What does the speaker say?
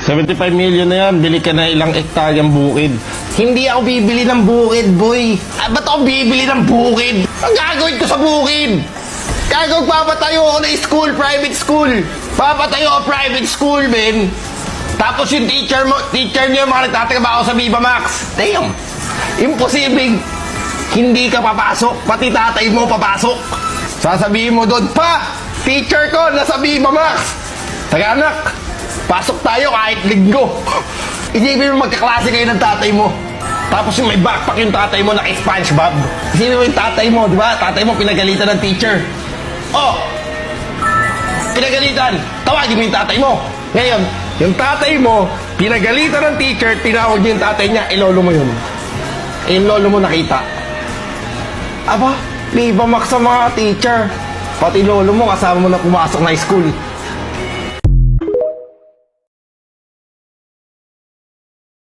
75 million na yan, bili ka na ilang ektaryang bukid. Hindi ako bibili ng bukid, boy. Ba't ako bibili ng bukid? Ang gagawin ko sa bukid? Gagawin, papatayo ako ng school, private school. Papatayo ako private school, men. Tapos yung teacher niyo, mga nagtatrabaho sa Viva Max. Damn. Imposibleng hindi ka papasok. Pati tatay mo papasok. Sasabihin mo doon, pa, teacher ko nasa Viva Max. Taga anak, pasok tayo kahit linggo. Isipin mo magkaklase kayo ng tatay mo. Tapos yung may backpack yung tatay mo na SpongeBob. Isipin mo yung tatay mo, di ba? Tatay mo pinagalitan ng teacher. Oh! Pinagalitan. Tawagin mo yung tatay mo. Ngayon, yung tatay mo, pinagalitan ng teacher, tinawag niya yung tatay niya, ilolo mo yun. Eh, yung lolo mo nakita. Aba, Viva Max sa mga teacher. Pati lolo mo kasama mo na pumasok na school.